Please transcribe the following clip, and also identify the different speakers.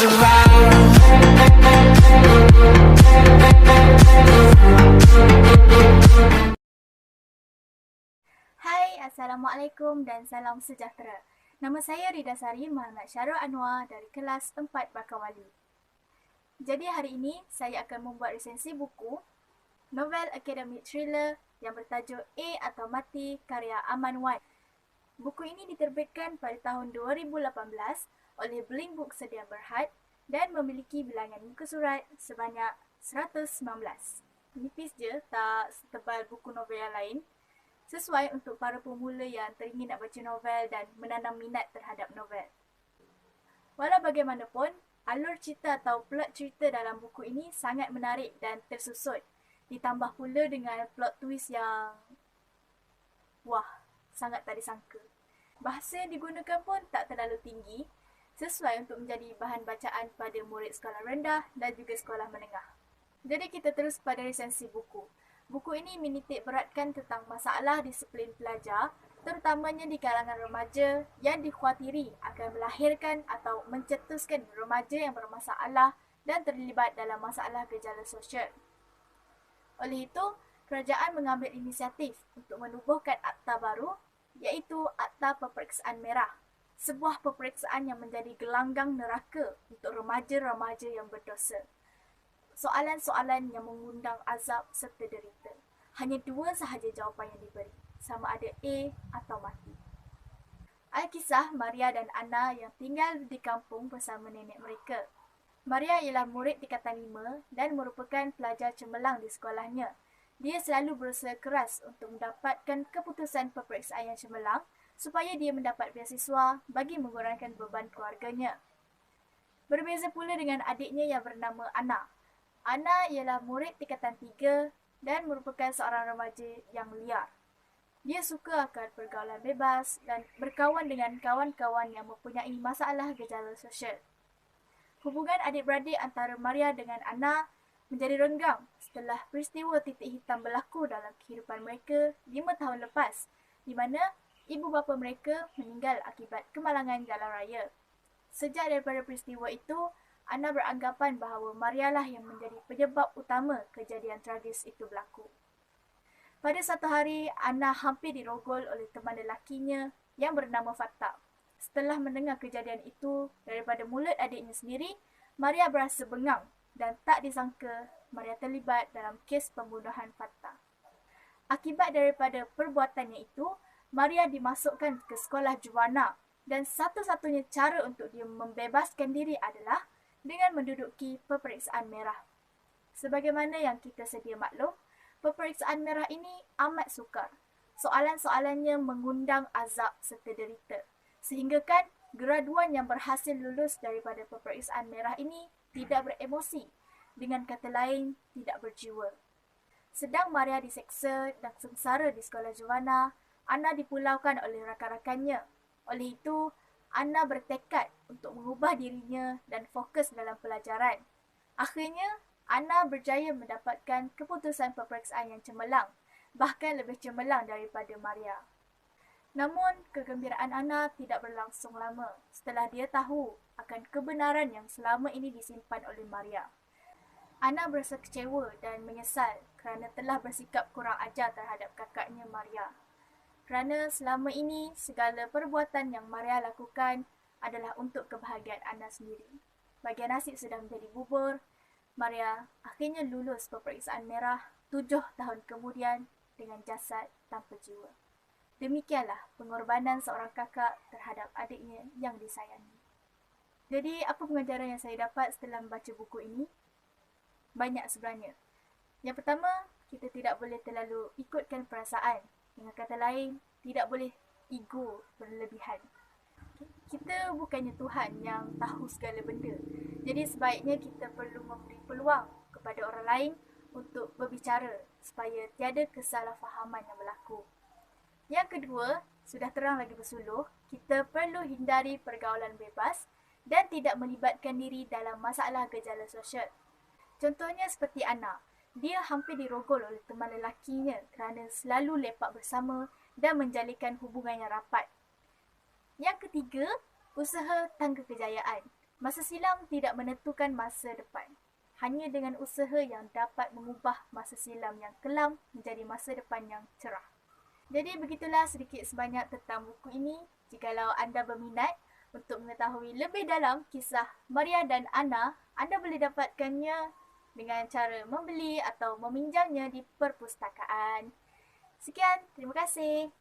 Speaker 1: survive.
Speaker 2: Hai, Assalamualaikum dan salam sejahtera. Nama saya Rida Sari Muhammad Syarul Anwar dari kelas 4 Bakawali. Jadi hari ini saya akan membuat resensi buku novel akademik thriller yang bertajuk A atau Mati karya Aman Wan. Buku ini diterbitkan pada tahun 2018 oleh Bling Book Sdn Bhd dan memiliki bilangan muka surat sebanyak 119. Nipis je, tak setebal buku novel yang lain. Sesuai untuk para pemula yang teringin nak baca novel dan menanam minat terhadap novel. Walau bagaimanapun, alur cerita atau plot cerita dalam buku ini sangat menarik dan tersusun. Ditambah pula dengan plot twist yang sangat tak disangka. Bahasa yang digunakan pun tak terlalu tinggi, sesuai untuk menjadi bahan bacaan pada murid sekolah rendah dan juga sekolah menengah. Jadi kita terus pada resensi buku. Buku ini menitik beratkan tentang masalah disiplin pelajar, terutamanya di kalangan remaja yang dikhawatiri akan melahirkan atau mencetuskan remaja yang bermasalah dan terlibat dalam masalah gejala sosial. Oleh itu, kerajaan mengambil inisiatif untuk menubuhkan akta baru, iaitu Akta Peperiksaan Merah, sebuah peperiksaan yang menjadi gelanggang neraka untuk remaja-remaja yang berdosa. Soalan-soalan yang mengundang azab serta derita. Hanya dua sahaja jawapan yang diberi, sama ada A atau mati. Alkisah Maria dan Anna yang tinggal di kampung bersama nenek mereka. Maria ialah murid tingkatan 5 dan merupakan pelajar cemerlang di sekolahnya. Dia selalu berusaha keras untuk mendapatkan keputusan peperiksaan yang cemerlang supaya dia mendapat beasiswa bagi mengurangkan beban keluarganya. Berbeza pula dengan adiknya yang bernama Anna. Anna ialah murid tingkatan 3 dan merupakan seorang remaja yang liar. Dia suka akan pergaulan bebas dan berkawan dengan kawan-kawan yang mempunyai masalah gejala sosial. Hubungan adik-beradik antara Maria dengan Anna menjadi renggang setelah peristiwa titik hitam berlaku dalam kehidupan mereka 5 tahun lepas, di mana ibu bapa mereka meninggal akibat kemalangan jalan raya. Sejak daripada peristiwa itu, Anna beranggapan bahawa Maria lah yang menjadi penyebab utama kejadian tragis itu berlaku. Pada satu hari, Anna hampir dirogol oleh teman lelakinya yang bernama Fattah. Setelah mendengar kejadian itu daripada mulut adiknya sendiri, Maria berasa bengang dan tak disangka Maria terlibat dalam kes pembunuhan Fattah. Akibat daripada perbuatannya itu, Maria dimasukkan ke sekolah Juwana dan satu-satunya cara untuk dia membebaskan diri adalah dengan menduduki peperiksaan merah. Sebagaimana yang kita sedia maklum, peperiksaan merah ini amat sukar. Soalan-soalannya mengundang azab serta derita. Sehingga kan graduan yang berhasil lulus daripada peperiksaan merah ini tidak beremosi. Dengan kata lain, tidak berjiwa. Sedang Maria diseksa dan sengsara di sekolah Juwana, Anna dipulaukan oleh rakan-rakannya. Oleh itu, Anna bertekad untuk mengubah dirinya dan fokus dalam pelajaran. Akhirnya, Anna berjaya mendapatkan keputusan peperiksaan yang cemerlang, bahkan lebih cemerlang daripada Maria. Namun, kegembiraan Anna tidak berlangsung lama setelah dia tahu akan kebenaran yang selama ini disimpan oleh Maria. Anna berasa kecewa dan menyesal kerana telah bersikap kurang ajar terhadap kakaknya Maria. Kerana selama ini segala perbuatan yang Maria lakukan adalah untuk kebahagiaan Anna sendiri. Bagian nasib sudah menjadi bubur, Maria akhirnya lulus peperiksaan merah 7 tahun kemudian dengan jasad tanpa jiwa. Demikianlah pengorbanan seorang kakak terhadap adiknya yang disayangi. Jadi apa pengajaran yang saya dapat setelah membaca buku ini? Banyak sebenarnya. Yang pertama, kita tidak boleh terlalu ikutkan perasaan. Dengan kata lain, tidak boleh ego berlebihan. Kita bukannya Tuhan yang tahu segala benda. Jadi sebaiknya kita perlu memberi peluang kepada orang lain untuk berbicara supaya tiada kesalahfahaman yang berlaku. Yang kedua, sudah terang lagi bersuluh, kita perlu hindari pergaulan bebas dan tidak melibatkan diri dalam masalah gejala sosial. Contohnya seperti Anna. Dia hampir dirogol oleh teman lelakinya kerana selalu lepak bersama dan menjalinkan hubungan yang rapat. Yang ketiga, usaha tangga kejayaan. Masa silam tidak menentukan masa depan. Hanya dengan usaha yang dapat mengubah masa silam yang kelam menjadi masa depan yang cerah. Jadi begitulah sedikit sebanyak tentang buku ini. Jikalau anda berminat untuk mengetahui lebih dalam kisah Maria dan Anna, anda boleh dapatkannya dengan cara membeli atau meminjamnya di perpustakaan. Sekian, terima kasih.